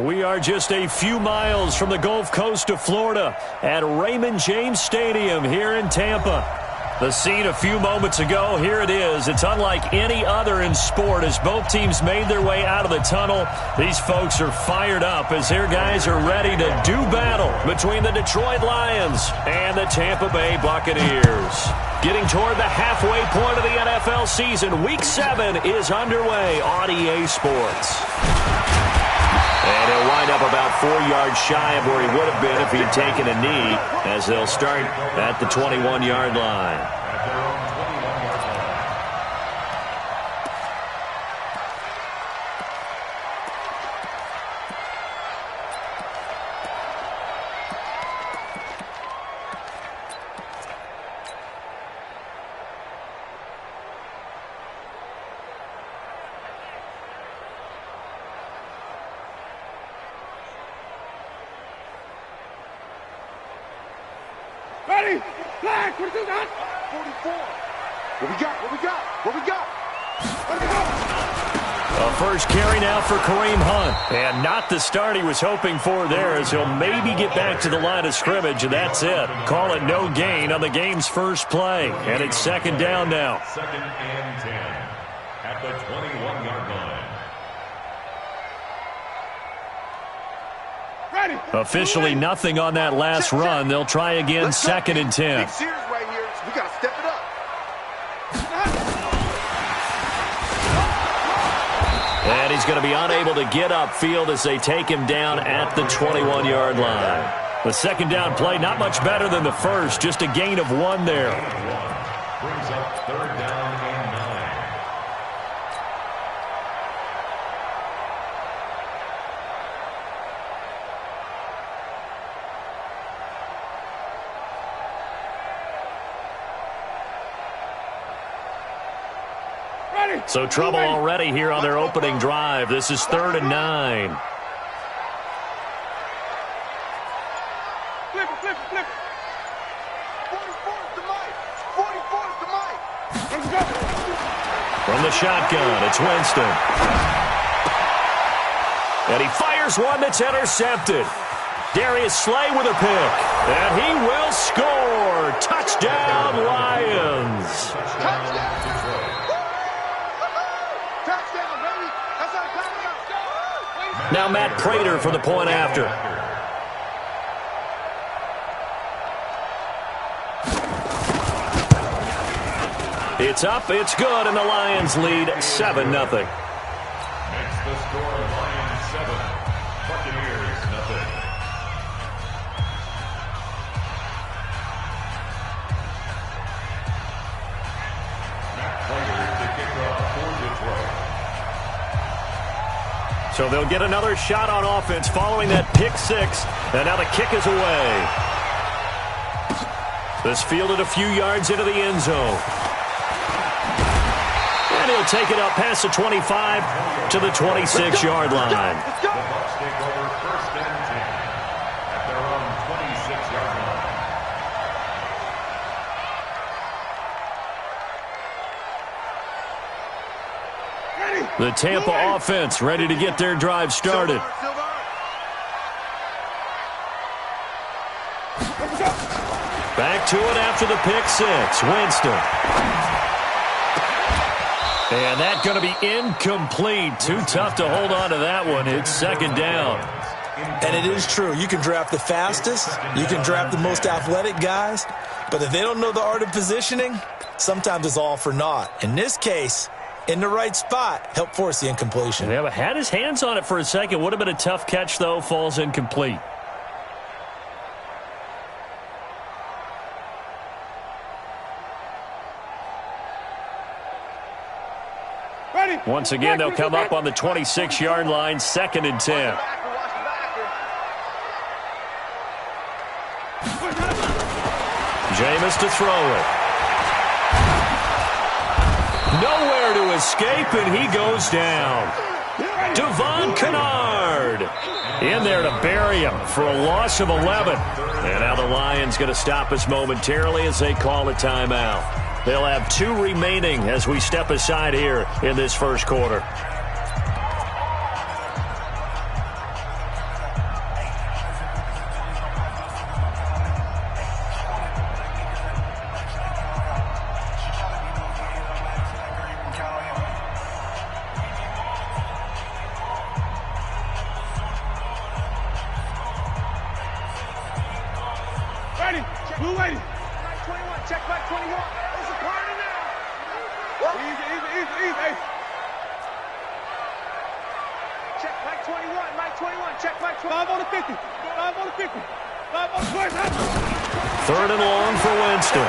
We are just a few miles from the Gulf Coast of Florida at Raymond James Stadium here in Tampa. The scene a few moments ago, here it is. It's unlike any other in sport as both teams made their way out of the tunnel. These folks are fired up as their guys are ready to do battle between the Detroit Lions and the Tampa Bay Buccaneers. Getting toward the halfway point of the NFL season, Week 7 is underway on EA Sports. And he'll wind up about 4 yards shy of where he would have been if he had taken a knee, as they'll start at the 21-yard line. Ready? Flag! What is that? 44. What we got? What we got? What we got? Let's go! A first carry now for Kareem Hunt. And not the start he was hoping for there, as he'll maybe get back to the line of scrimmage, and that's it. Call it no gain on the game's first play. And it's second down now. Second and 10 at the 21-yard line. Officially nothing on that last run. They'll try again, second and 10. Big series right here. We got to step it up. And he's going to be unable to get upfield as they take him down at the 21-yard line. The second down play, not much better than the first, just a gain of 1 there. Brings up third down and 9. So trouble already here on their opening drive. This is 3rd and 9. Flip it, flip it, flip it. 44's the mic. 44's the mic. Let's go. From the shotgun, it's Winston. And he fires one that's intercepted. Darius Slay with a pick. And he will score. Touchdown, Lions. Touchdown. Now Matt Prater for the point after. It's up, it's good, and the Lions lead 7-0. Makes the score Lions 7, Buccaneers 0. Matt Prater to kick off for Detroit. So they'll get another shot on offense following that pick 6. And now the kick is away. This fielded a few yards into the end zone. And he'll take it up past the 25 to the 26-yard line. The Bucs take over first and 10 at their own 26-yard line. The Tampa offense ready to get their drive started. Back to it after the pick 6. Winston. And that's going to be incomplete. Too tough to hold on to that one. It's second down. And it is true. You can draft the fastest. You can draft the most athletic guys. But if they don't know the art of positioning, sometimes it's all for naught. In this case, in the right spot, help force the incompletion. Yeah, but had his hands on it for a second. Would have been a tough catch, though. Falls incomplete. Once again, they'll come up on the 26-yard line, second and 10. Jameis to throw it. Nowhere to escape, and he goes down. Devon Kennard in there to bury him for a loss of 11. And now the Lions going to stop us momentarily as they call a timeout. They'll have 2 remaining as we step aside here in this first quarter. Easy. Check Mike 21. Check Mike 21. 5 on the 50. 5 on the 50. 5 on the 20. Third and long for Winston.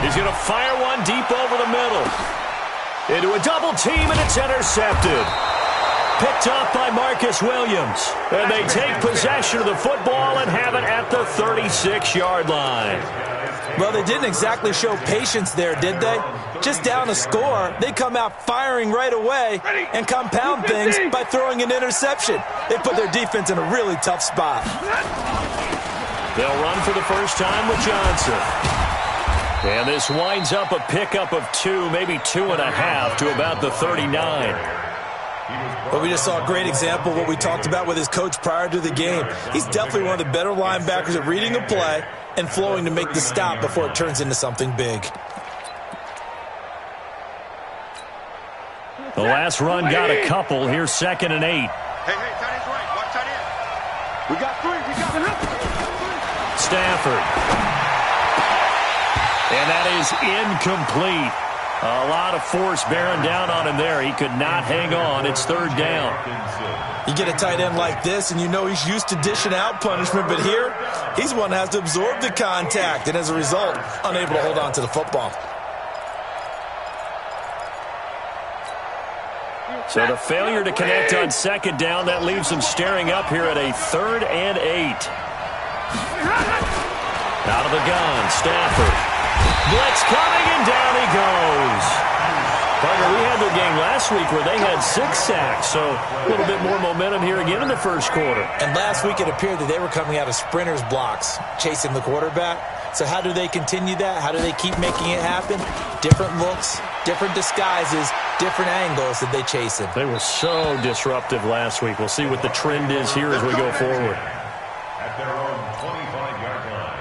He's going to fire one deep over the middle. Into a double team, and it's intercepted. Picked up by Marcus Williams. And they take possession of the football and have it at the 36-yard line. Well, they didn't exactly show patience there, did they? Just down a score, they come out firing right away and compound things by throwing an interception. They put their defense in a really tough spot. They'll run for the first time with Johnson. And this winds up a pickup of 2, maybe 2.5 to about the 39. Well, we just saw a great example of what we talked about with his coach prior to the game. He's definitely one of the better linebackers at reading a play and flowing to make the stop before it turns into something big. The last run got a couple. Here's 2nd and 8. Hey, tight end's right. Watch tight end. We got 3. Stafford. And that is incomplete. A lot of force bearing down on him there. He could not hang on. It's 3rd down. You get a tight end like this, and you know he's used to dishing out punishment, but here, he's one that has to absorb the contact, and as a result, unable to hold on to the football. So the failure to connect on 2nd down, that leaves him staring up here at a 3rd and 8. Out of the gun, Stafford. Blitz coming, and down he goes. Parker, we had their game last week where they had 6 sacks, so a little bit more momentum here again in the first quarter. And last week it appeared that they were coming out of sprinters blocks, chasing the quarterback. So how do they continue that? How do they keep making it happen? Different looks, different disguises, different angles that they chase him. They were so disruptive last week. We'll see what the trend is here as we go forward. At their own 25-yard line.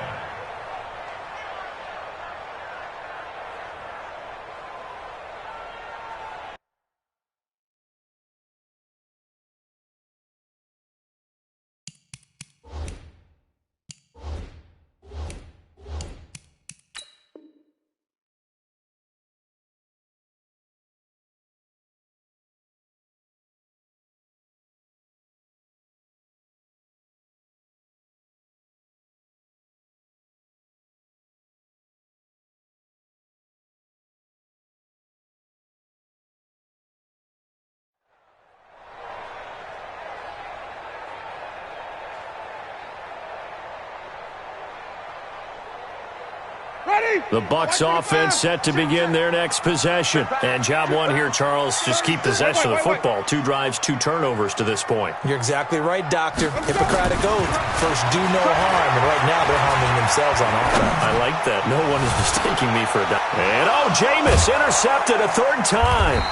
The Bucs offense set to begin their next possession. And job one here, Charles, just keep possession of the football. 2 drives, 2 turnovers to this point. You're exactly right, Doctor. Hippocratic oath. First, do no harm. And right now, they're harming themselves on offense. I like that. No one is mistaking me for a doctor. And, Jameis intercepted a 3rd time.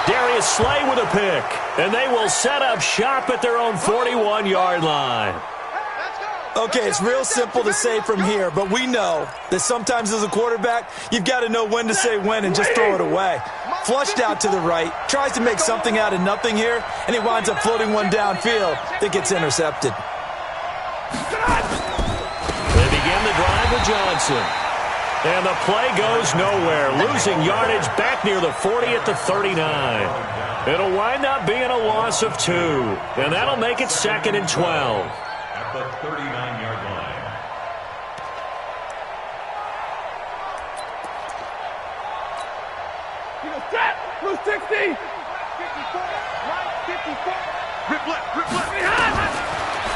Darius Slay with a pick. And they will set up shop at their own 41-yard line. Okay, it's real simple to say from here, but we know that sometimes as a quarterback, you've got to know when to say when and just throw it away. Flushed out to the right, tries to make something out of nothing here, and he winds up floating one downfield that gets intercepted. They begin the drive with Johnson. And the play goes nowhere, losing yardage back near the 40 at the 39. It'll wind up being a loss of 2, and that'll make it 2nd and 12. At the 39-yard line. Blue 60. 54. Rip left.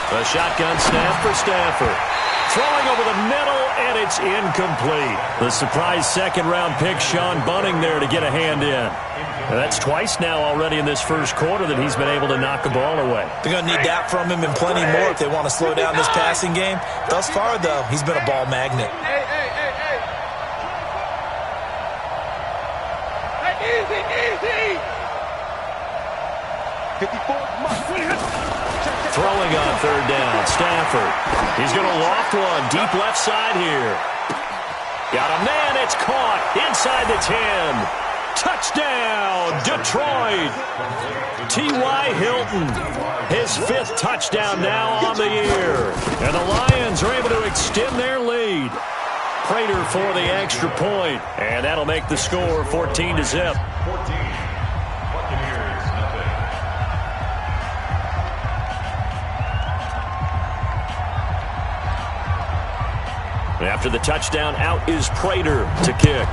A shotgun snap for Stafford. Throwing over the middle, and it's incomplete. The surprise 2nd-round pick, Sean Bunning, there to get a hand in. And that's twice now already in this first quarter that he's been able to knock the ball away. They're going to need that from him and plenty more if they want to slow down this passing game. Thus far, though, he's been a ball magnet. Hey. Easy. 54. Throwing on 3rd down, Stafford. He's going to loft one deep left side here. Got a man, it's caught inside the 10. Touchdown, Detroit. T.Y. Hilton, his 5th touchdown now on the year. And the Lions are able to extend their lead. Prater for the extra point. And that'll make the score 14-0. 14. Buccaneers, nothing. After the touchdown, out is Prater to kick.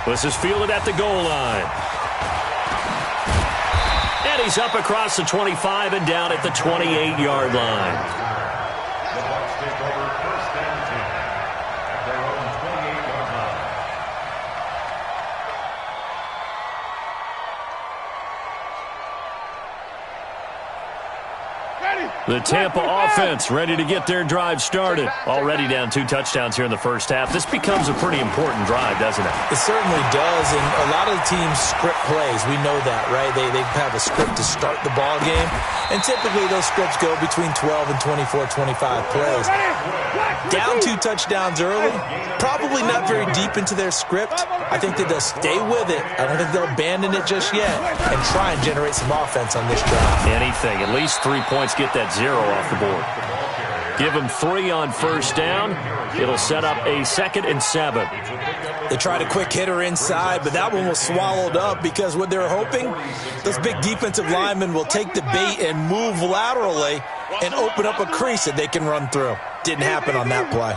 This is fielded at the goal line. And he's up across the 25 and down at the 28-yard line. The Bucs take over first and 10 at their own 28-yard line. The Tampa offense ready to get their drive started. Already down 2 touchdowns here in the first half. This becomes a pretty important drive, doesn't it? It certainly does, and a lot of the teams script plays. We know that, right? They have a script to start the ball game, and typically those scripts go between 12 and 24, 25 plays. Down 2 touchdowns early, probably not very deep into their script. I think that they'll stay with it. I don't think they'll abandon it just yet and try and generate some offense on this drive. Anything. At least 3 points, get that 0 off the board. Give them 3 on first down. It'll set up a 2nd and 7. They tried a quick hitter inside, but that one was swallowed up because what they're hoping, those big defensive linemen will take the bait and move laterally and open up a crease that they can run through. Didn't happen on that play.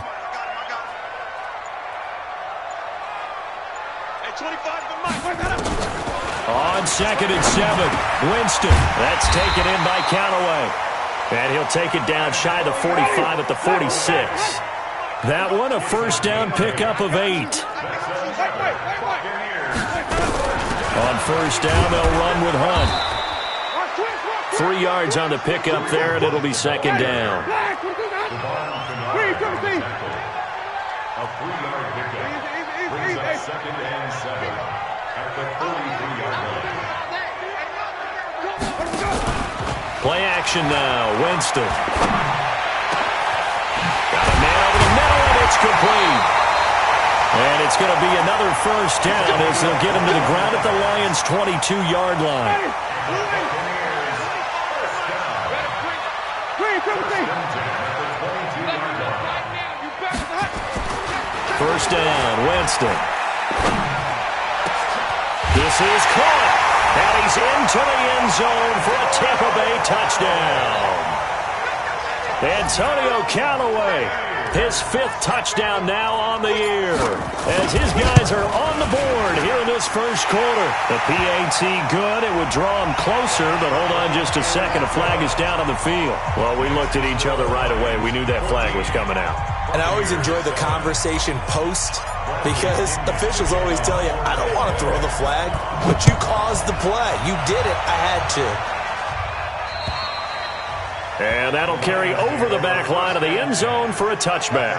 On 2nd and 7, Winston. That's taken in by Callaway. And he'll take it down shy of the 45 at the 46. That one a first down pickup of 8. On first down, they'll run with Hunt. 3 yards on the pickup there, and it'll be 2nd down. A 3-yard pickup brings up 2nd and 7 at the 33-yard line. Play action now. Winston. Got a man over the middle, and it's complete. And it's going to be another first down as they'll get him to the ground at the Lions' 22-yard line. First down, Winston. This is caught. And he's into the end zone for a Tampa Bay touchdown. Antonio Callaway, his 5th touchdown now on the year. As his guys are on the board here in this first quarter. The PAT good. It would draw him closer, but hold on just a second. A flag is down on the field. Well, we looked at each other right away. We knew that flag was coming out. And I always enjoy the conversation post because officials always tell you, I don't want to throw the flag, but you caused the play. You did it. I had to. And that'll carry over the back line of the end zone for a touchback.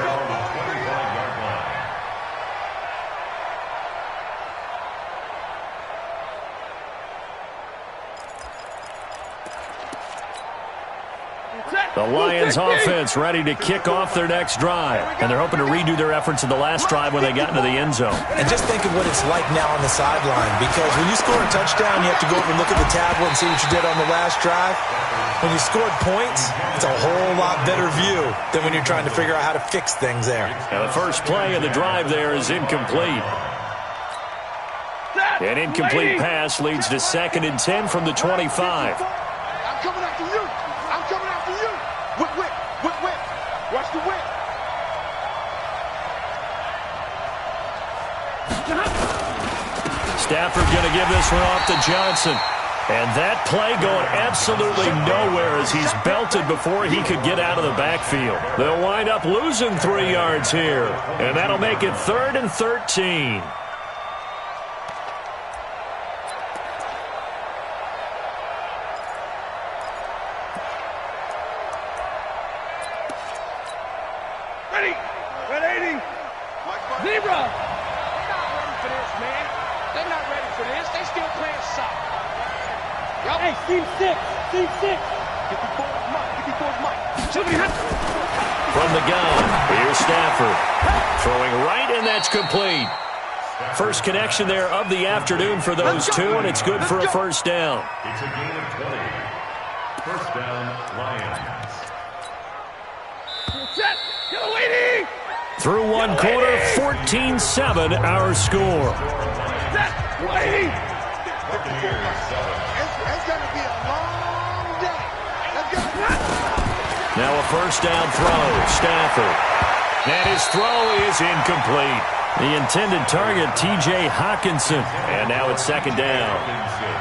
The Lions offense ready to kick off their next drive. And they're hoping to redo their efforts in the last drive when they got into the end zone. And just think of what it's like now on the sideline, because when you score a touchdown, you have to go over and look at the tablet and see what you did on the last drive. When you scored points, it's a whole lot better view than when you're trying to figure out how to fix things there. Now the first play of the drive there is incomplete. An incomplete pass leads to 2nd and 10 from the 25. I'm coming after you. I'm coming after you. Whip. Watch the whip. Stafford going to give this one off to Johnson. And that play going absolutely nowhere as he's belted before he could get out of the backfield. They'll wind up losing 3 yards here. And that'll make it 3rd and 13. Ready. 180. Zebra. They're not ready for this, man. They're not ready for this. They still playing soccer. Hey, team 6. Team 6. Get before Mike. From the gun, here's Stafford. Throwing right, and that's complete. First connection there of the afternoon for those two, and it's good for a first down. It's a gain of 20. First down, Lions. Through one quarter, 14-7 our score. Now a first down throw, Stafford. And his throw is incomplete. The intended target, T.J. Hawkinson. And now it's second down.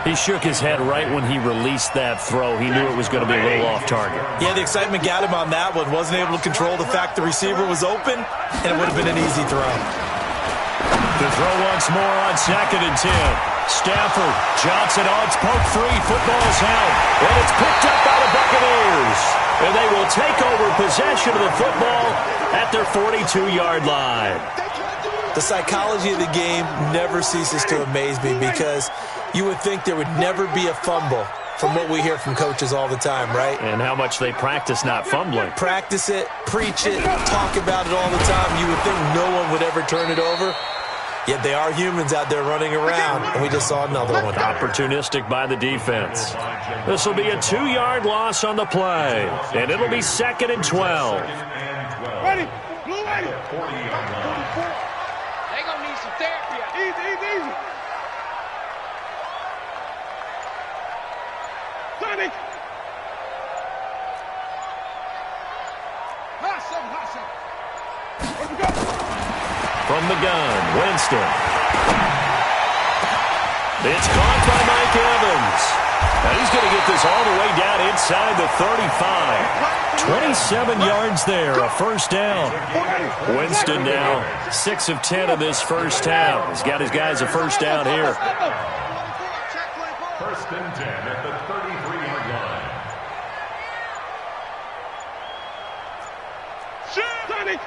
He shook his head right when he released that throw. He knew it was going to be a little off target. Yeah, the excitement got him on that one. Wasn't able to control the fact the receiver was open, and it would have been an easy throw. The throw once more on 2nd and 10. Stafford, Johnson, it's poked free. Football's out. And it's picked up by the Buccaneers. And they will take over possession of the football at their 42-yard line. The psychology of the game never ceases to amaze me because you would think there would never be a fumble from what we hear from coaches all the time, right? And how much they practice not fumbling. Practice it, preach it, talk about it all the time. You would think no one would ever turn it over. Yet they are humans out there running around, and we just saw another one. Opportunistic by the defense. This will be a 2-yard loss on the play, and it'll be 2nd and 12. Ready, blue ready. 40-yard line. They gonna need some therapy. Easy. Sonic. Hustle. Where we go? From the gun, Winston. It's caught by Mike Evans. Now he's going to get this all the way down inside the 35. 27 yards there, a first down. Winston now 6 of 10 in this first half. He's got his guys a first down here. First and 10 at the 33-yard line. Sonic.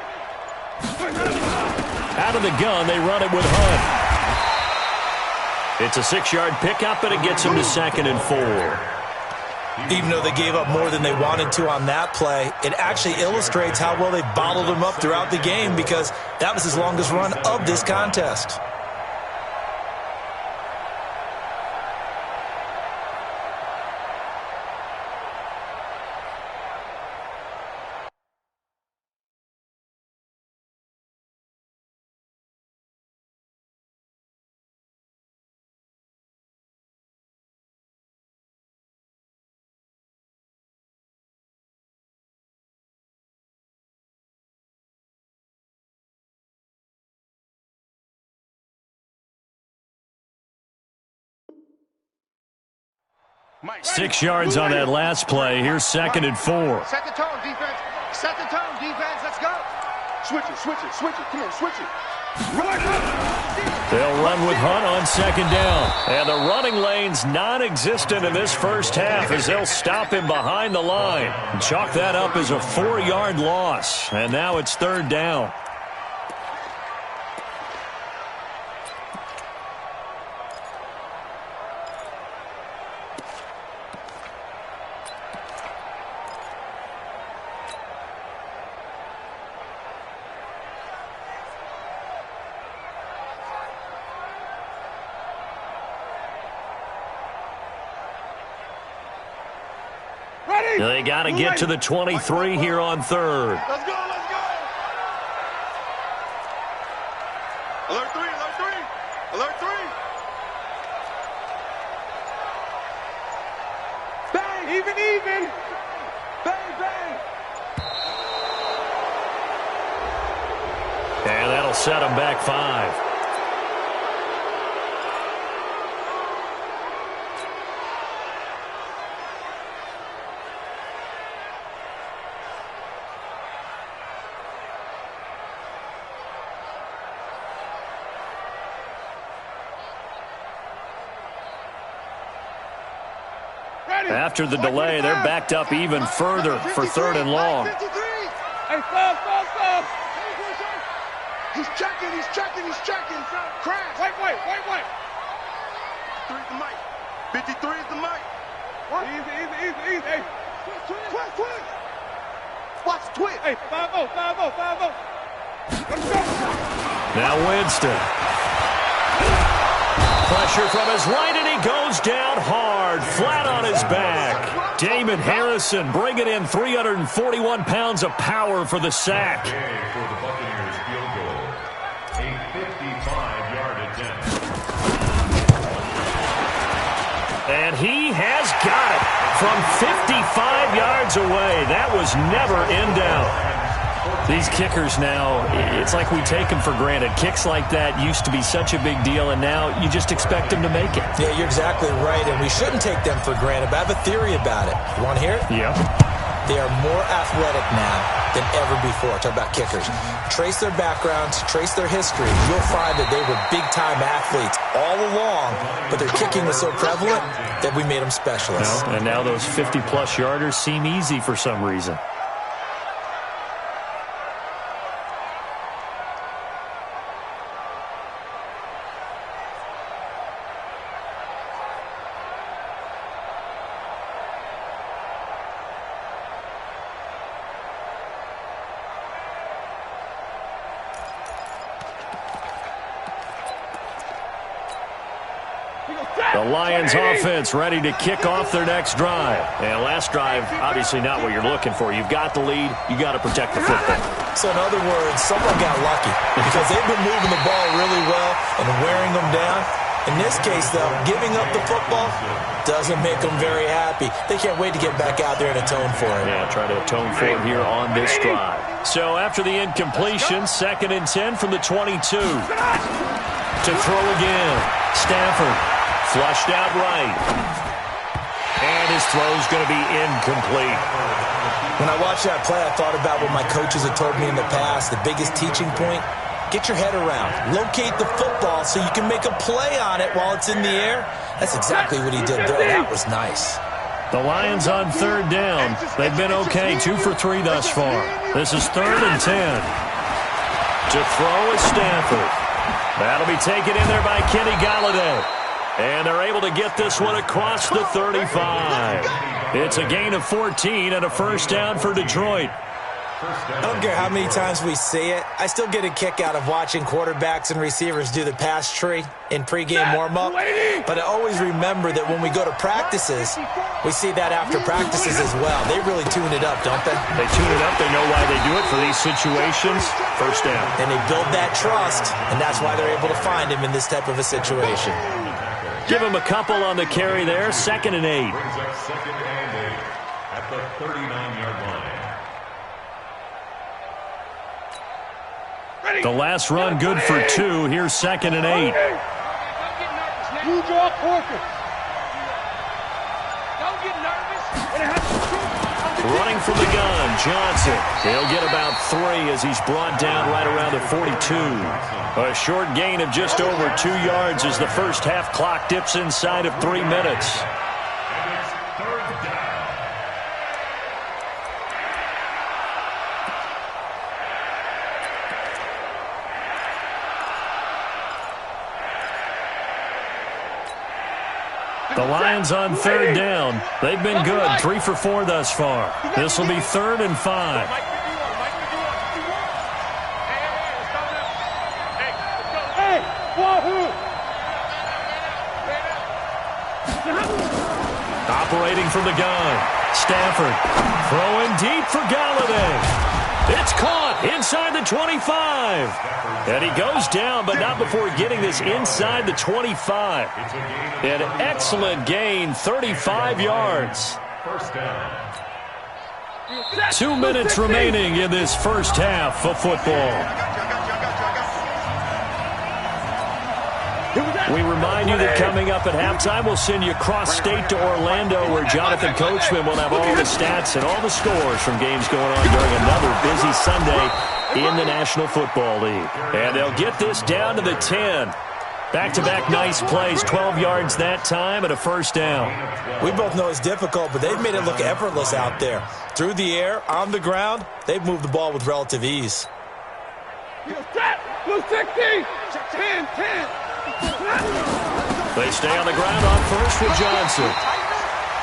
Out of the gun, they run it with Hunt. It's a 6-yard pickup, and it gets him to 2nd and 4. Even though they gave up more than they wanted to on that play, it actually illustrates how well they bottled him up throughout the game because that was his longest run of this contest. Mike. 6 yards on that last play. Here's 2nd and 4. Set the tone, defense. Set the tone, defense. Let's go. Switch it. Come on, switch it. They'll run with Hunt on 2nd down. And the running lane's non-existent in this first half as they'll stop him behind the line. Chalk that up as a 4-yard loss. And now it's 3rd down. They got to get to the 23 here on 3rd. Let's go. Alert 3. Bang, even. Bang. And that'll set them back 5. After the delay, they're backed up even further for 3rd and long. Hey, stop. He's checking. Crash. Wait. 53 is the mic. 53 is the mic. Easy. Hey. Twist. Watch twist. Hey, 5-0. Let's go. Now Winston. Pressure from his right, and he goes down hard, flat on his back. Damon Harrison bringing in 341 pounds of power for the sack. For the Buccaneers field goal, a 55-yard attempt. And he has got it from 55 yards away. That was never in doubt. These kickers now, it's like we take them for granted. Kicks like that used to be such a big deal, and now you just expect them to make it. Yeah, you're exactly right, and we shouldn't take them for granted, but I have a theory about it. You want to hear it? Yeah. They are more athletic now than ever before. Talk about kickers. Trace their backgrounds, trace their history. You'll find that they were big-time athletes all along, but their kicking was so prevalent that we made them specialists. And now those 50-plus yarders seem easy for some reason. The Lions offense ready to kick off their next drive. And last drive, obviously not what you're looking for. You've got the lead. You got to protect the football. So in other words, someone got lucky because they've been moving the ball really well and wearing them down. In this case, though, giving up the football doesn't make them very happy. They can't wait to get back out there and atone for it. Yeah, try to atone for it here on this drive. So after the incompletion, 2nd and 10 from the 22. To throw again. Stafford. Flushed out right. And his throw's going to be incomplete. When I watched that play, I thought about what my coaches had told me in the past. The biggest teaching point, get your head around. Locate the football so you can make a play on it while it's in the air. That's exactly what he did there. That was nice. The Lions on 3rd down. They've been okay, 2 for 3 thus far. This is 3rd and 10. To throw is Stafford. That'll be taken in there by Kenny Golladay. And they're able to get this one across the 35. It's a gain of 14 and a first down for Detroit. I don't care how many times we see it. I still get a kick out of watching quarterbacks and receivers do the pass tree in pregame warm-up. But I always remember that when we go to practices, we see that after practices as well. They really tune it up, don't they? They tune it up. They know why they do it for these situations. First down. And they build that trust, and that's why they're able to find him in this type of a situation. Give him a couple on the carry there. 2nd and 8. Brings up 2nd and 8 at the 39-yard line. The last run good for 2. Here's 2nd and 8. You draw Corker. Don't get nervous. Running from the gun, Johnson. He'll get about 3 as he's brought down right around the 42. A short gain of just over 2 yards as the first half clock dips inside of 3 minutes. And it's 3rd down. The Lions on 3rd down. They've been good, 3 for 4 thus far. This will be 3rd and 5. Hey, Wahoo! Operating from the gun. Stafford throwing deep for Golladay. It's caught inside the 25. And he goes down, but not before getting this inside the 25. An excellent gain, 35 yards. First down. 2 minutes remaining in this first half of football. We remind you that coming up at halftime, we'll send you cross-state to Orlando, where Jonathan Coachman will have all the stats and all the scores from games going on during another busy Sunday in the National Football League. And they'll get this down to the 10. Back-to-back nice plays, 12 yards that time and a first down. We both know it's difficult, but they've made it look effortless out there. Through the air, on the ground, they've moved the ball with relative ease. Blue 16! 10, 10! They stay on the ground on first with Johnson.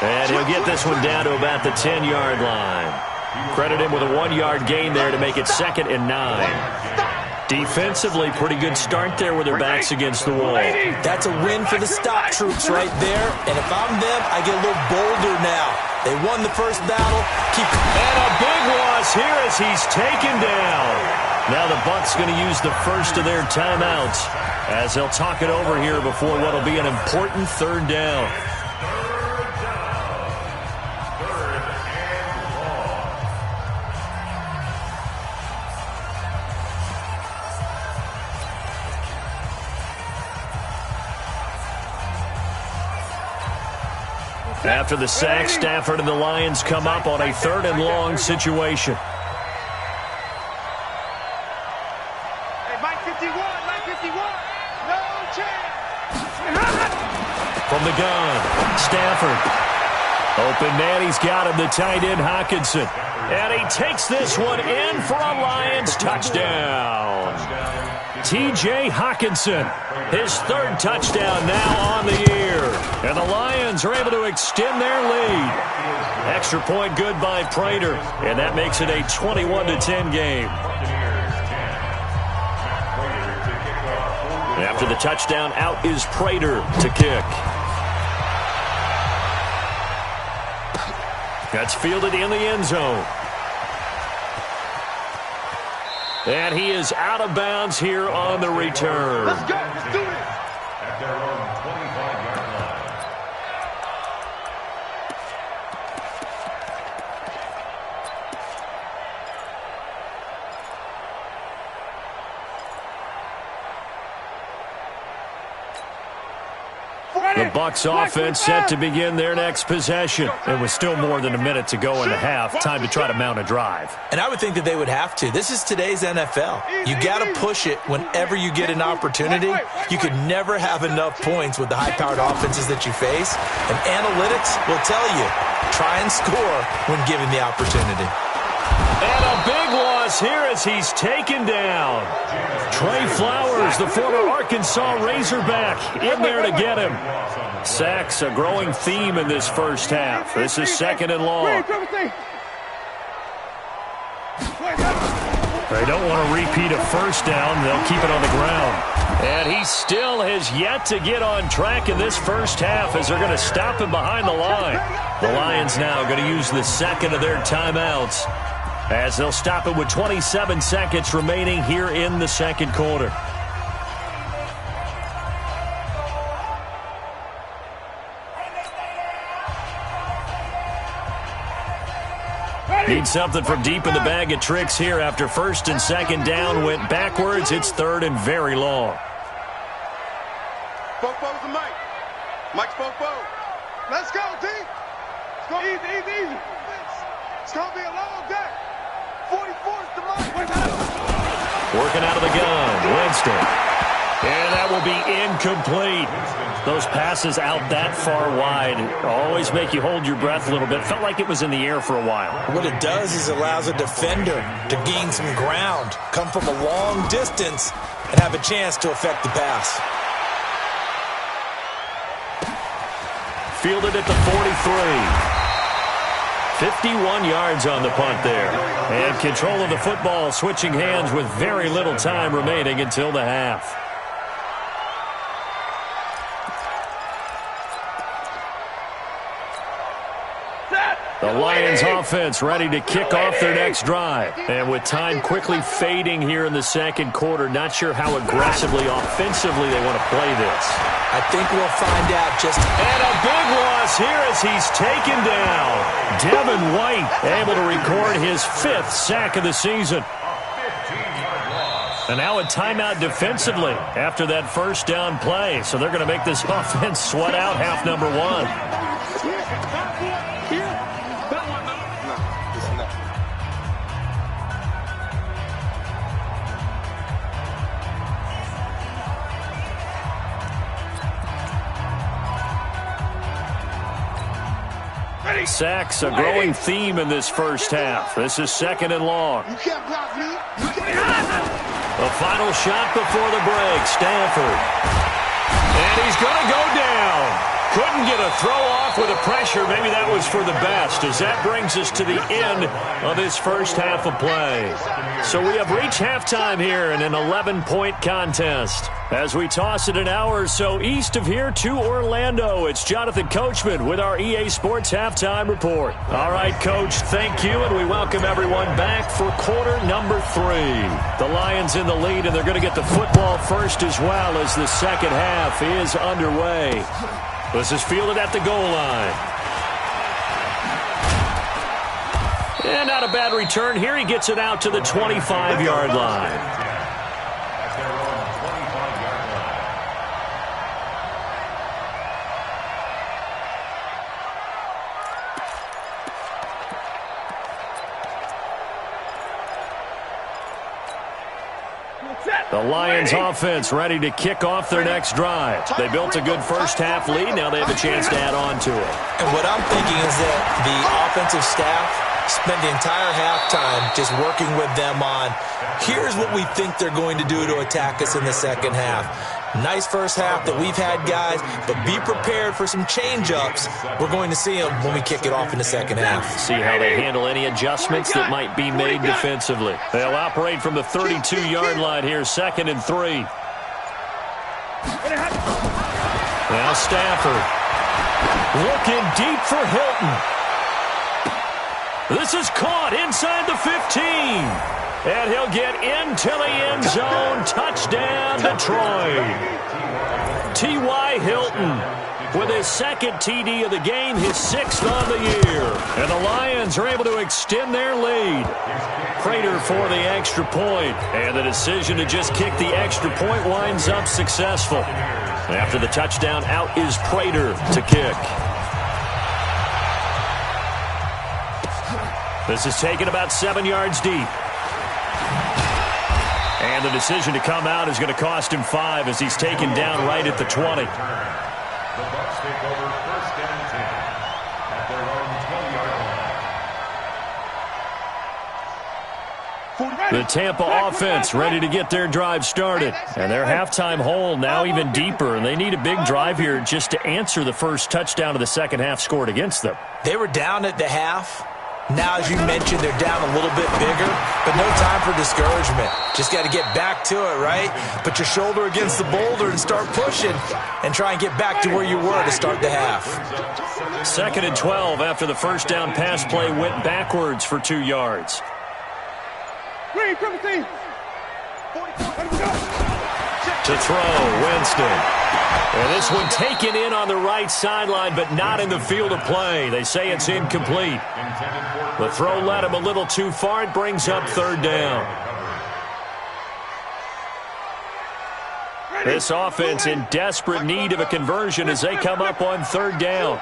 And he'll get this one down to about the 10-yard line. Credit him with a 1-yard gain there to make it 2nd and 9. Defensively, pretty good start there with their backs against the wall. That's a win for the stock troops right there. And if I'm them, I get a little bolder now. They won the first battle. And a big loss here as he's taken down. Now the Bucs going to use the first of their timeouts as they'll talk it over here before what will be an important third down. After the sack, Stafford and the Lions come up on a 3rd and long situation. Hey, Mike 51, no chance. From the gun, Stafford. Open man, he's got him, the tight end Hockenson. And he takes this one in for a Lions touchdown. T.J. Hockenson, his 3rd touchdown now on the year. And the Lions are able to extend their lead. Extra point good by Prater, and that makes it a 21-10 game. After the touchdown, out is Prater to kick. That's fielded in the end zone. And he is out of bounds here on the return. Let's go. Let's do this. At their own 25-yard line. The Bucs offense set to begin their next possession. It was still more than a minute to go in the half. Time to try to mount a drive. And I would think that they would have to. This is today's NFL. You got to push it whenever you get an opportunity. You could never have enough points with the high-powered offenses that you face. And analytics will tell you, try and score when given the opportunity. And a big loss here as he's taken down. Trey Flowers, the former Arkansas Razorback, in there to get him. Sacks, a growing theme in this first half. This is 2nd and long. They don't want to repeat a first down. They'll keep it on the ground. And he still has yet to get on track in this first half as they're going to stop him behind the line. The Lions now going to use the 2nd of their timeouts as they'll stop it with 27 seconds remaining here in the 2nd quarter. Need something from deep in the bag of tricks here after 1st and 2nd down went backwards. It's 3rd and very long. Fofo's the Mike. Mike's Fofo. Let's go, D. It's going to be easy. It's going to be a long day. 44 is the Mike. Working out of the gun, Winston. And that will be incomplete. Those passes out that far wide always make you hold your breath a little bit. Felt like it was in the air for a while. What it does is it allows a defender to gain some ground, come from a long distance, and have a chance to affect the pass. Fielded at the 43. 51 yards on the punt there. And control of the football switching hands with very little time remaining until the half. The Lions offense ready to kick off their next drive. And with time quickly fading here in the 2nd quarter, not sure how aggressively, offensively they want to play this. I think we'll find out just... And a big loss here as he's taken down. Devin White able to record his 5th sack of the season. And now a timeout defensively after that first down play. So they're going to make this offense sweat out half number 1. Sacks, a growing theme in this first half. This is 2nd and long. You can't block me. You can't. The final shot before the break, Stanford. And he's going to go down. Couldn't get a throw off with the pressure. Maybe that was for the best, as that brings us to the end of this first half of play. So we have reached halftime here in an 11-point contest. As we toss it an hour or so east of here to Orlando, it's Jonathan Coachman with our EA Sports Halftime Report. All right, Coach, thank you, and we welcome everyone back for quarter number 3. The Lions in the lead, and they're going to get the football first as well as the second half is underway. This is fielded at the goal line. And not a bad return here. He gets it out to the 25-yard line. The Lions offense ready to kick off their next drive. They built a good first half lead. Now they have a chance to add on to it. And what I'm thinking is that the offensive staff spent the entire halftime just working with them on, here's what we think they're going to do to attack us in the second half. Nice first half that we've had, guys, but be prepared for some change-ups. We're going to see them when we kick it off in the second half. See how they handle any adjustments that might be made defensively. They'll operate from the 32-yard line here, 2nd and 3. Now Stafford looking deep for Hilton. This is caught inside the 15. And he'll get into the end zone. Touchdown, Detroit. T.Y. Hilton with his 2nd TD of the game, his 6th on the year. And the Lions are able to extend their lead. Prater for the extra point. And the decision to just kick the extra point winds up successful. After the touchdown, out is Prater to kick. This is taken about 7 yards deep. And the decision to come out is going to cost him 5 as he's taken down right at the 20. The Bucs take over 1st and 10 at their own 20-yard line. The Tampa offense ready to get their drive started. And their halftime hole now even deeper. And they need a big drive here just to answer the first touchdown of the second half scored against them. They were down at the half. Now, as you mentioned, they're down a little bit bigger, but no time for discouragement. Just got to get back to it, right? Put your shoulder against the boulder and start pushing and try and get back to where you were to start the half. 2nd and 12 after the first down pass play went backwards for 2 yards. To throw, Winston. And this one taken in on the right sideline, but not in the field of play. They say it's incomplete. The throw led him a little too far. It brings up 3rd down. This offense in desperate need of a conversion as they come up on 3rd down.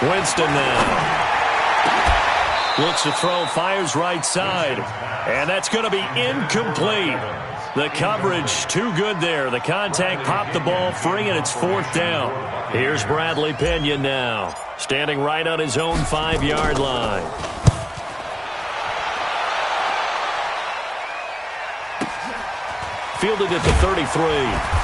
Winston now. Looks to throw, fires right side. And that's going to be incomplete. The coverage too good there. The contact popped the ball free, and it's 4th down. Here's Bradley Pinion now, standing right on his own 5-yard line. Fielded at the 33.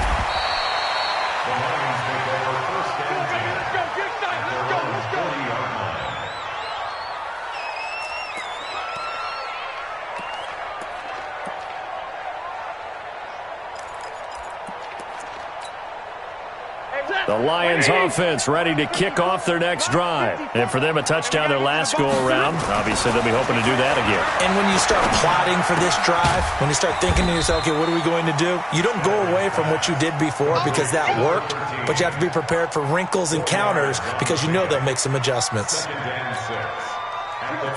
The Lions offense ready to kick off their next drive. And for them, a touchdown their last go-around. Obviously, they'll be hoping to do that again. And when you start plotting for this drive, when you start thinking to yourself, okay, what are we going to do? You don't go away from what you did before because that worked, but you have to be prepared for wrinkles and counters because you know they'll make some adjustments.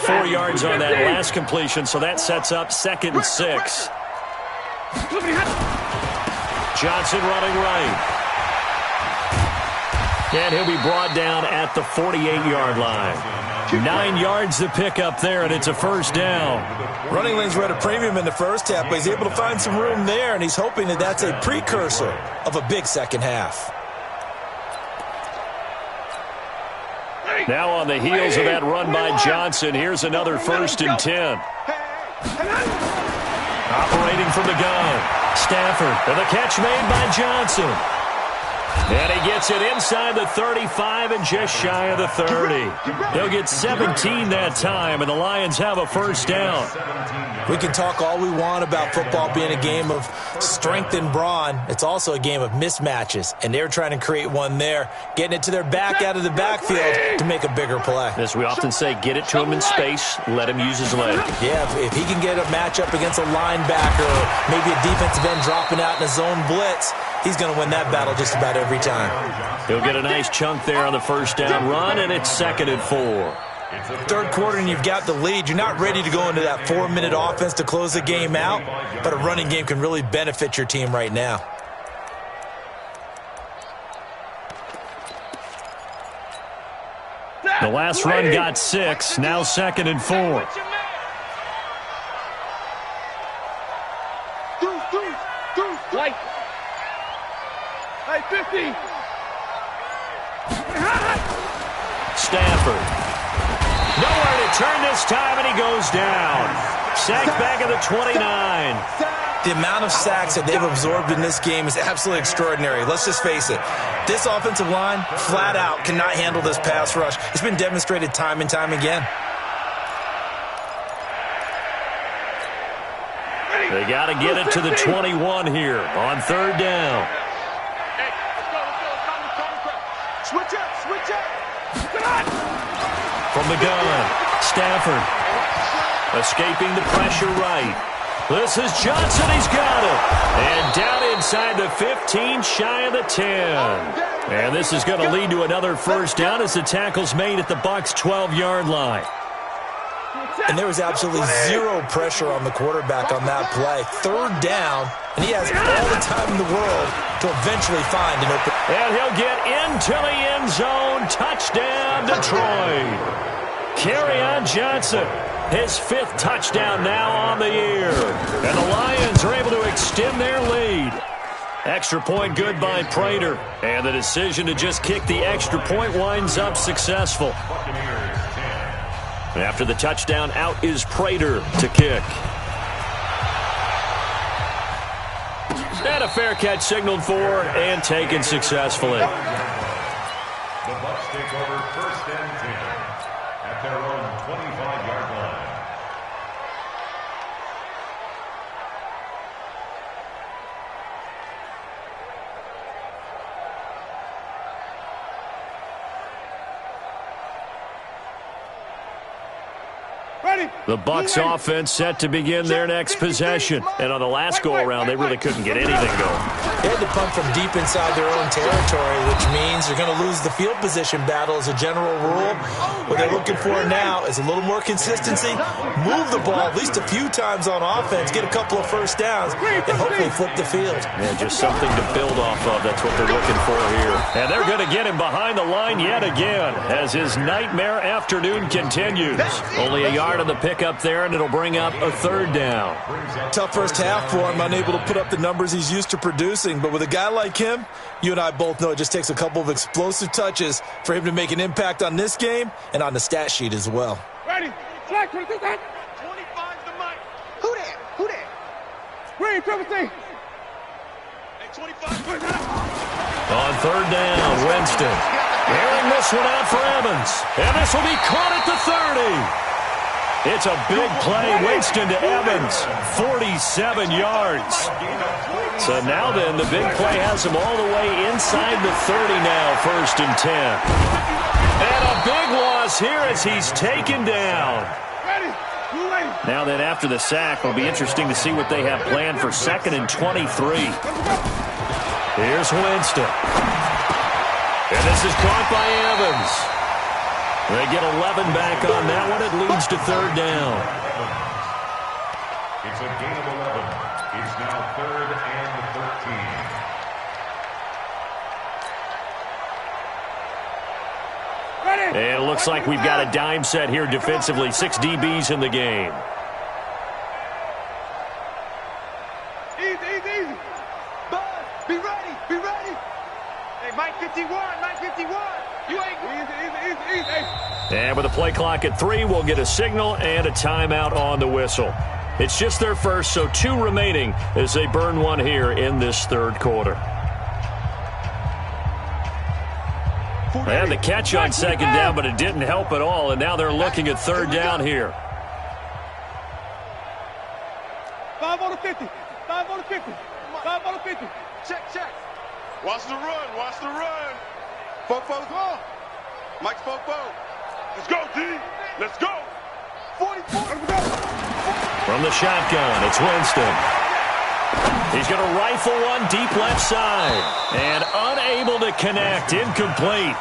4 yards on that last completion, so that sets up 2nd and 6. Johnson running right. And he'll be brought down at the 48-yard line. 9 yards to pick up there, and it's a 1st down. Running lanes were at a premium in the first half, but he's able to find some room there, and he's hoping that that's a precursor of a big second half. Now on the heels of that run by Johnson, here's another 1st and 10. Operating from the gun. Stafford, and the catch made by Johnson. And he gets it inside the 35 and just shy of the 30. He'll get 17 that time, and the Lions have a first down. We can talk all we want about football being a game of strength and brawn. It's also a game of mismatches, and they're trying to create one there, getting it to their back out of the backfield to make a bigger play. As we often say, get it to him in space, let him use his leg. Yeah, if he can get a matchup against a linebacker or maybe a defensive end dropping out in a zone blitz, he's going to win that battle just about every time. He'll get a nice chunk there on the first down run, and it's 2nd and 4. Third quarter and you've got the lead. You're not ready to go into that 4-minute offense to close the game out, but a running game can really benefit your team right now. The last run got 6, now 2nd and 4. Hey, 50. Stafford. Nowhere to turn this time, and he goes down. Sacked back at the 29. The amount of sacks that they've absorbed in this game is absolutely extraordinary. Let's just face it. This offensive line, flat out, cannot handle this pass rush. It's been demonstrated time and time again. They got to get it to the 21 here on 3rd down. Switch up, switch up. From the gun, Stafford. Escaping the pressure right. This is Johnson. He's got it. And down inside the 15, shy of the 10. And this is going to lead to another first down as the tackle's made at the Bucs' 12-yard line. And there was absolutely zero pressure on the quarterback on that play. 3rd down, and he has all the time in the world to eventually find an open. And he'll get into the end zone. Touchdown, Detroit. Kerryon Johnson, his 5th touchdown now on the year. And the Lions are able to extend their lead. Extra point good by Prater. And the decision to just kick the extra point winds up successful. After the touchdown, out is Prater to kick. And a fair catch signaled for and taken successfully. The Bucs take over 1st and 10 at their own 25-yard line. The Bucs offense set to begin their next possession. And on the last go-around, they really couldn't get anything going. They had to punt from deep inside their own territory, which means they're going to lose the field position battle as a general rule. What they're looking for now is a little more consistency, move the ball at least a few times on offense, get a couple of first downs, and hopefully flip the field. Yeah, just something to build off of. That's what they're looking for here. And they're going to get him behind the line yet again as his nightmare afternoon continues. Only a yard on the pickup there, and it'll bring up a 3rd down. Tough first half for him, unable to put up the numbers he's used to producing. But with a guy like him, you and I both know it just takes a couple of explosive touches for him to make an impact on this game and on the stat sheet as well. Ready? Flag 25 the mic. Who that? Who that? Green, 17. Hey, 25. On 3rd down, Winston. Airing this one out for Evans. And this will be caught at the 30. It's a big play. Winston to Evans. 47 yards. So now then, the big play has him all the way inside the 30 now, 1st and 10. And a big loss here as he's taken down. Now then, after the sack, it'll be interesting to see what they have planned for 2nd and 23. Here's Winston. And this is caught by Evans. They get 11 back on that one. It leads to 3rd down. It's a gain of 11. It's now 3rd and 13. And it looks like we've got a dime set here defensively. 6 DBs in the game. Easy. Buzz, be ready, be ready. Hey, Mike 51, Mike 51. You ain't easy. And with the play clock at 3, we'll get a signal and a timeout on the whistle. It's just their first, so 2 remaining as they burn one here in this third quarter. And the catch on second down, but it didn't help at all, and now they're looking at third down here. 5 on the 50. 5 on the 50. 5 on the 50. Check, check. Watch the run. Watch the run. Fofo's on. Mike's Fofo. Let's go, D. Let's go. 44. From the shotgun, it's Winston. He's going to rifle one deep left side. And unable to connect. Incomplete.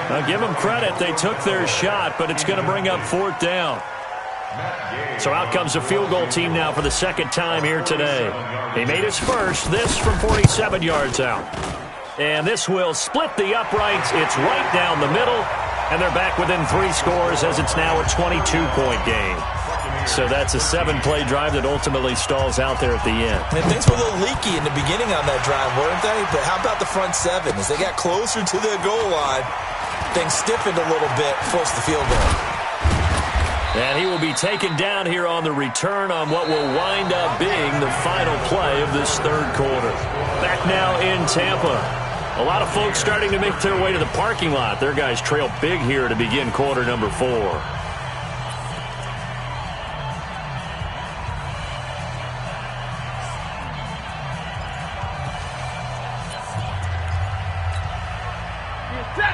Now give them credit. They took their shot, but it's going to bring up fourth down. So out comes the field goal team now for the second time here today. He made his first, this from 47 yards out. And this will split the uprights. It's right down the middle. And they're back within 3 scores as it's now a 22-point game. So that's a 7-play drive that ultimately stalls out there at the end. And things were a little leaky in the beginning on that drive, weren't they? But how about the front 7? As they got closer to the goal line, things stiffened a little bit, forced the field goal. And he will be taken down here on the return on what will wind up being the final play of this third quarter. Back now in Tampa. A lot of folks starting to make their way to the parking lot. Their guys trail big here to begin quarter number 4.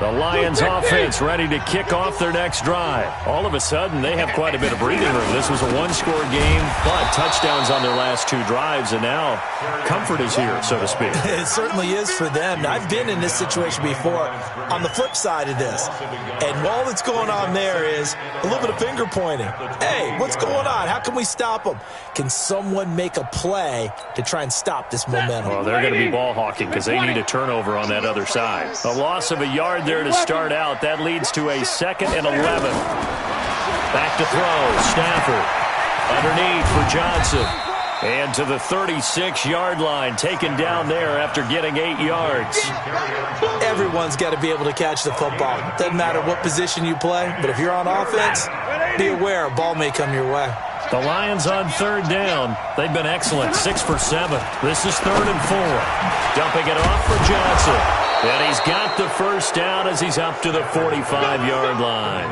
The Lions offense ready to kick off their next drive. All of a sudden, they have quite a bit of breathing room. This was a 1-score game, but touchdowns on their last 2 drives, and now comfort is here, so to speak. It certainly is for them. I've been in this situation before on the flip side of this. And all that's going on there is a little bit of finger pointing. Hey, what's going on? How can we stop them? Can someone make a play to try and stop this momentum? Well, they're going to be ball hawking because they need a turnover on that other side. A loss of a yard there to start out. That leads to a 2nd and 11. Back to throw. Stafford underneath for Johnson. And to the 36-yard line, taken down there after getting 8 yards. Everyone's got to be able to catch the football. Doesn't matter what position you play, but if you're on offense, be aware a ball may come your way. The Lions on third down. They've been excellent, 6 for 7. This is 3rd and 4. Dumping it off for Johnson. And he's got the first down as he's up to the 45-yard line.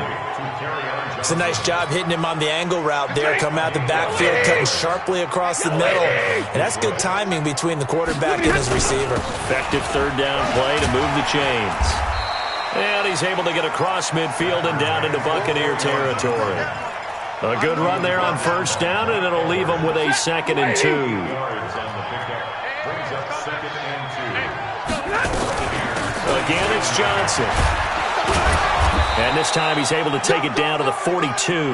It's a nice job hitting him on the angle route there. Coming out the backfield, cutting sharply across the middle. And that's good timing between the quarterback and his receiver. Effective third down play to move the chains. And he's able to get across midfield and down into Buccaneer territory. A good run there on first down, and it'll leave him with a 2nd and 2. Again, it's Johnson. And this time he's able to take it down to the 42.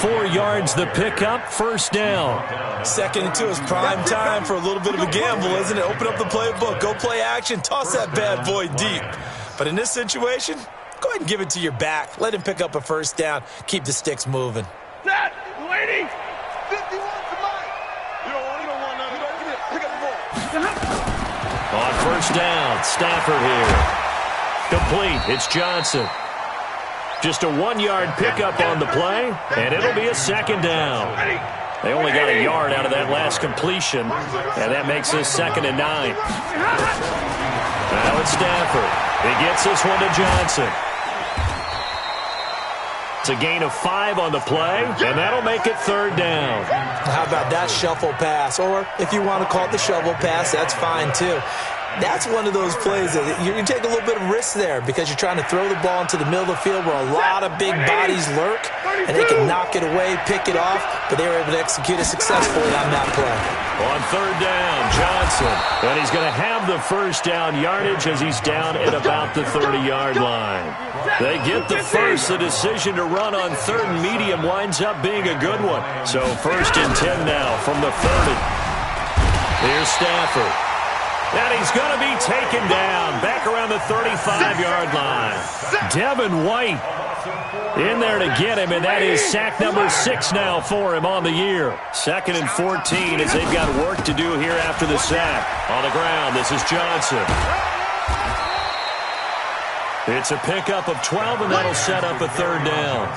4 yards the pickup, first down. 2nd and 2 is prime time for a little bit of a gamble, isn't it? Open up the playbook, go play action, toss that bad boy deep. But in this situation, go ahead and give it to your back. Let him pick up a first down. Keep the sticks moving. Set, lady. 51 to Mike. You don't want none of that. Pick up the ball. On first down, Stafford here. Complete, it's Johnson. Just a 1-yard pickup on the play, and it'll be a 2nd down. They only got a yard out of that last completion, and that makes this 2nd and 9. Now it's Stafford. He gets this one to Johnson. It's a gain of 5 on the play, and that'll make it 3rd down. How about that shuffle pass? Or if you want to call it the shovel pass, that's fine too. That's one of those plays that you take a little bit of risk there because you're trying to throw the ball into the middle of the field where a lot of big bodies lurk, and they can knock it away, pick it off, but they were able to execute it successfully on that play. On 3rd down, Johnson. And he's going to have the first down yardage as he's down at about the 30-yard line. They get the first. The decision to run on 3rd and medium winds up being a good one. So 1st and 10 now from the 30. Here's Stafford. And he's going to be taken down back around the 35-yard line. Devin White in there to get him, and that is sack number 6 now for him on the year. 2nd and 14 as they've got work to do here after the sack. On the ground, this is Johnson. It's a pickup of 12, and that'll set up a third down.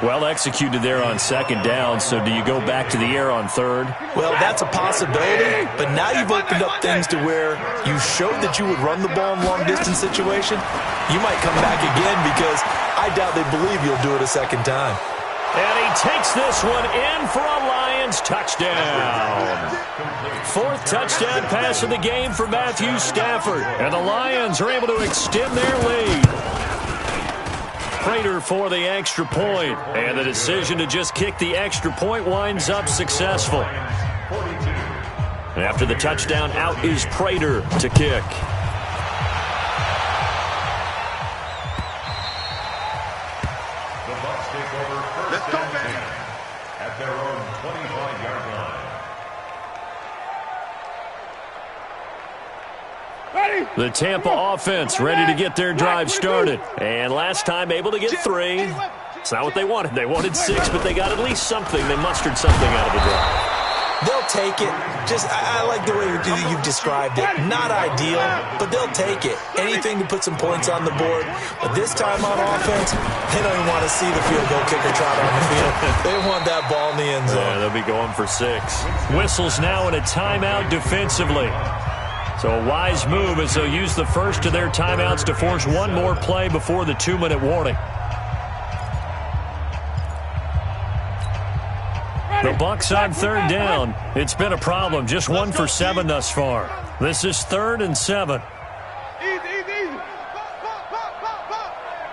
Well executed there on second down, so do you go back to the air on third? Well, that's a possibility, but now you've opened up things to where you showed that you would run the ball in long-distance situation. You might come back again because I doubt they believe you'll do it a second time. And he takes this one in for a Lions touchdown. Fourth touchdown pass of the game for Matthew Stafford. And the Lions are able to extend their lead. Prater for the extra point. And the decision to just kick the extra point winds up successful. After the touchdown, out is Prater to kick. At their own 25-yard line. The Tampa offense ready to get their drive started. And last time able to get 3. It's not what they wanted. They wanted 6, but they got at least something. They mustered something out of the drive. They'll take it. I like the way you've described it. Not ideal, but they'll take it. Anything to put some points on the board. But this time on offense, they don't even want to see the field goal kicker trot on the field. They want that ball in the end zone. Yeah, they'll be going for 6. Whistles now in a timeout defensively. So a wise move as they'll use the first of their timeouts to force one more play before the 2-minute warning. The Bucs on third down. It's been a problem. Just 1 for 7 thus far. This is 3rd and 7. Easy, easy, easy.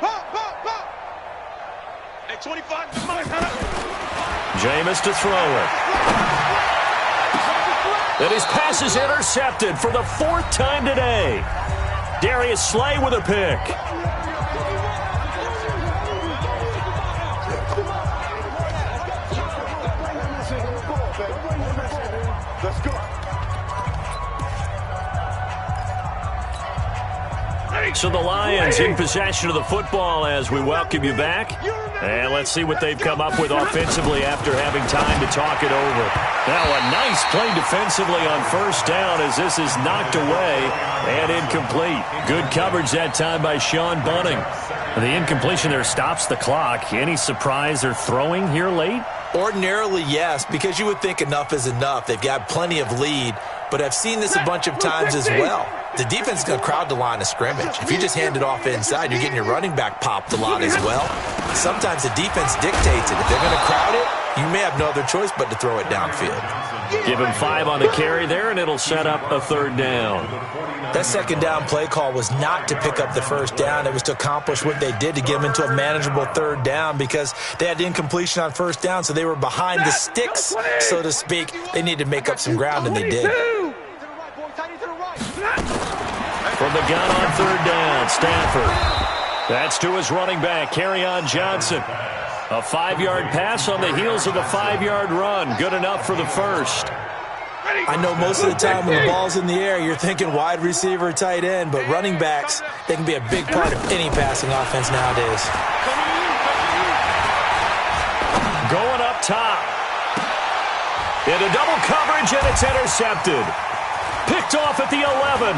Pop. Hey, 25 to Mike. Jameis to throw it. And his pass is intercepted for the 4th time today. Darius Slay with a pick. Let's go. So the Lions in possession of the football as we welcome you back. And let's see what they've come up with offensively after having time to talk it over. Now a nice play defensively on first down as this is knocked away and incomplete. Good coverage that time by Sean Bunting. The incompletion there stops the clock. Any surprise they're throwing here late? Ordinarily, yes, because you would think enough is enough. They've got plenty of lead, but I've seen this a bunch of times as well. The defense is going to crowd the line of scrimmage. If you just hand it off inside, you're getting your running back popped a lot as well. Sometimes the defense dictates it. If they're going to crowd it, you may have no other choice but to throw it downfield. Give him 5 on the carry there, and it'll set up a third down. That second down play call was not to pick up the first down. It was to accomplish what they did to get them into a manageable third down because they had incompletion on first down, so they were behind the sticks, so to speak. They needed to make up some ground, and they did. From the gun on third down, Stafford. That's to his running back, Kerryon Johnson. A 5-yard pass on the heels of a 5-yard run. Good enough for the first. I know most of the time when the ball's in the air, you're thinking wide receiver, tight end, but running backs, they can be a big part of any passing offense nowadays. Going up top. Into double coverage, and it's intercepted. Picked off at the 11.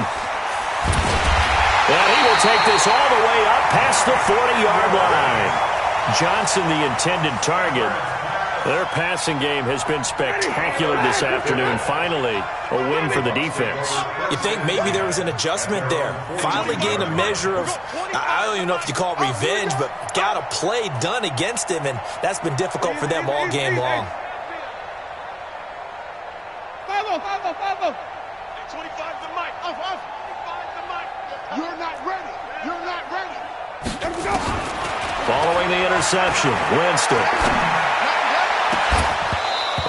And he will take this all the way up past the 40-yard line. Johnson, the intended target. Their passing game has been spectacular this afternoon. Finally, a win for the defense. You think maybe there was an adjustment there. Finally gained a measure of, I don't even know if you call it revenge, but got a play done against him, and that's been difficult for them all game long. 5-0. 25 to Mike. Off. 25 to Mike. You're not ready. There we go. Following the interception, Winston.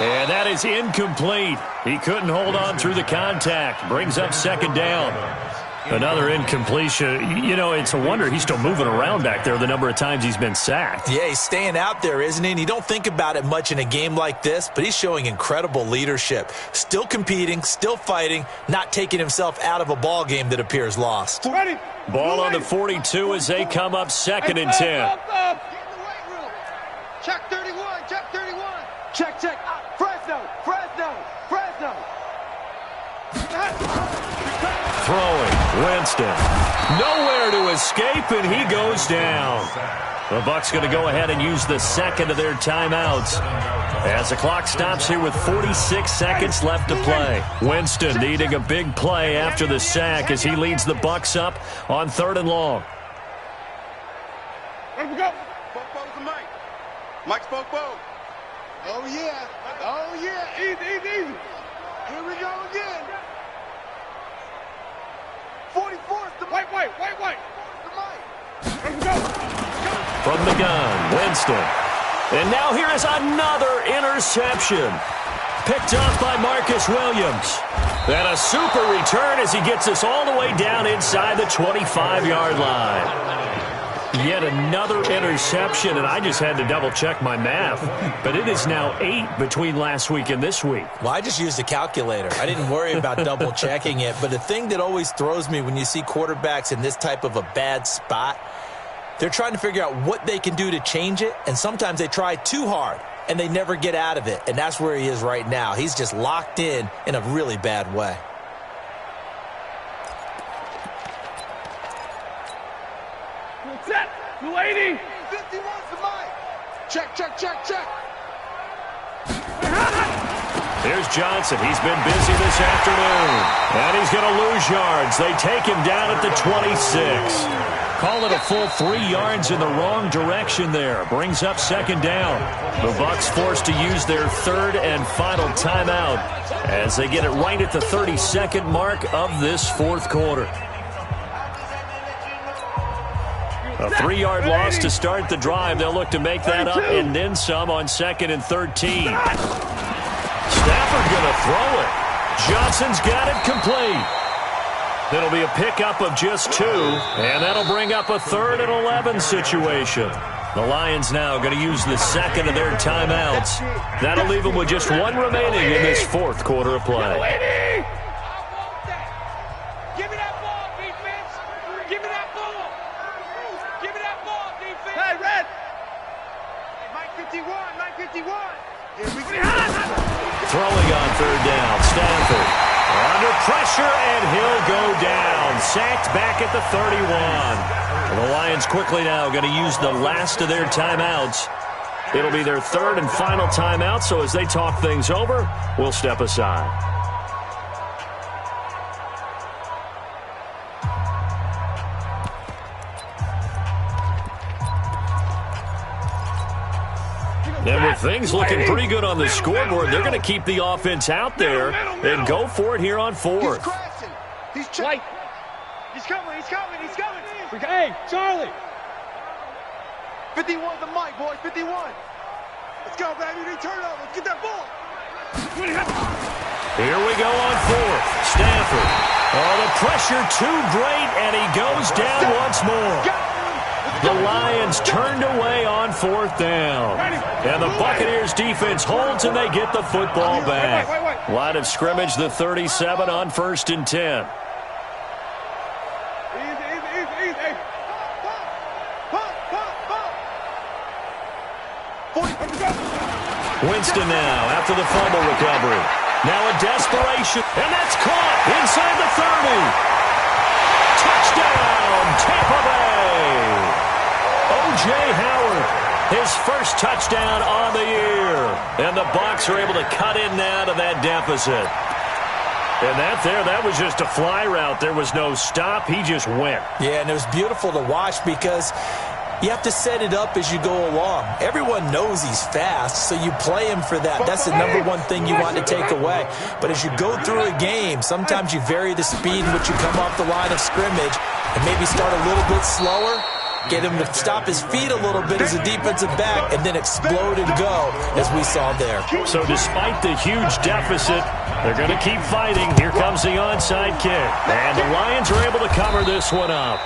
And that is incomplete. He couldn't hold on through the contact. Brings up second down. Another incompletion. You know, it's a wonder he's still moving around back there the number of times he's been sacked. Yeah, he's staying out there, isn't he? And you don't think about it much in a game like this, but he's showing incredible leadership. Still competing, still fighting, not taking himself out of a ball game that appears lost. Ready. Ball on the 42 as they come up 2nd and 10. Check 31. Check. Fresno. throwing. Winston. Nowhere to escape, and he goes down. The Bucs going to go ahead and use the second of their timeouts as the clock stops here with 46 seconds left to play. Winston needing a big play after the sack as he leads the Bucs up on 3rd and long. Let we go. Fofo's the Mike. Mike's Fofo. Oh, yeah. Oh, yeah. Easy. Here we go again. 44's the Mike. Wait. The Mike. Let we go. From the gun, Winston. And now here is another interception. Picked off by Marcus Williams. And a super return as he gets us all the way down inside the 25-yard line. Yet another interception, and I just had to double-check my math. But it is now 8 between last week and this week. Well, I just used a calculator. I didn't worry about double-checking it. But the thing that always throws me when you see quarterbacks in this type of a bad spot, they're trying to figure out what they can do to change it, and sometimes they try too hard, and they never get out of it, and that's where he is right now. He's just locked in a really bad way. Set. 280. 51's the Mike. Check. Here's Johnson. He's been busy this afternoon. And he's going to lose yards. They take him down at the 26. Call it a full 3 yards in the wrong direction there. Brings up 2nd down. The Bucs forced to use their 3rd and final timeout as they get it right at the 32nd mark of this 4th quarter. A 3-yard loss to start the drive. They'll look to make that up and then some on 2nd and 13. Stafford going to throw it. Johnson's got it complete. It'll be a pickup of just 2, and that'll bring up a 3rd and 11 situation. The Lions now going to use the second of their timeouts. That'll leave them with just 1 remaining in this 4th quarter of play. Give me that ball, defense. Give me that ball. Give me that ball, defense. Hey, Red. Mike 51. Here we go. Throwing on 3rd down, Stafford. Under pressure, and he'll go down. Sacked back at the 31. The Lions quickly now going to use the last of their timeouts. It'll be their 3rd and final timeout, so as they talk things over, we'll step aside. And with things looking pretty good on the scoreboard, they're going to keep the offense out there and go for it here on 4th. He's coming. Hey, Charlie. 51's the Mike, boys. 51. Let's go, baby. We turn over. Let's get that ball. Here we go on 4th. Stafford. Oh, the pressure too great, and he goes down once more. The Lions turned away on 4th down. And the Buccaneers defense holds and they get the football back. Line of scrimmage, the 37 on 1st and 10. Easy. Winston now after the fumble recovery. Now a desperation, and that's caught inside the 30. Touchdown, Tampa Bay. O.J. Howard, his first touchdown on the year. And the Bucs are able to cut in now to that deficit. And that was just a fly route. There was no stop. He just went. Yeah, and it was beautiful to watch because you have to set it up as you go along. Everyone knows he's fast, so you play him for that. That's the number one thing you want to take away. But as you go through a game, sometimes you vary the speed in which you come off the line of scrimmage and maybe start a little bit slower, get him to stop his feet a little bit as a defensive back, and then explode and go, as we saw there. So despite the huge deficit, they're going to keep fighting. Here comes the onside kick. And the Lions are able to cover this one up.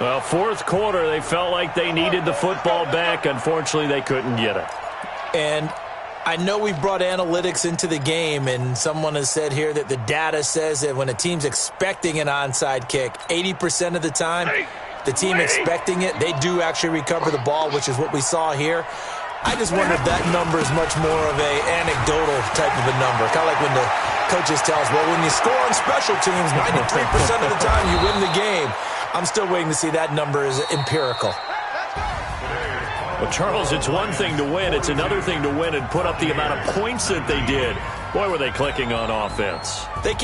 Well, 4th quarter, they felt like they needed the football back. Unfortunately, they couldn't get it. And I know we brought analytics into the game, and someone has said here that the data says that when a team's expecting an onside kick, 80% of the time, the team expecting it, they do actually recover the ball, which is what we saw here. I just wonder if that number is much more of a anecdotal type of a number. Kind of like when the coaches tell us, well, when you score on special teams, 93% of the time you win the game. I'm still waiting to see that number is empirical. Well, Charles, it's one thing to win. It's another thing to win and put up the amount of points that they did. Boy, were they clicking on offense. They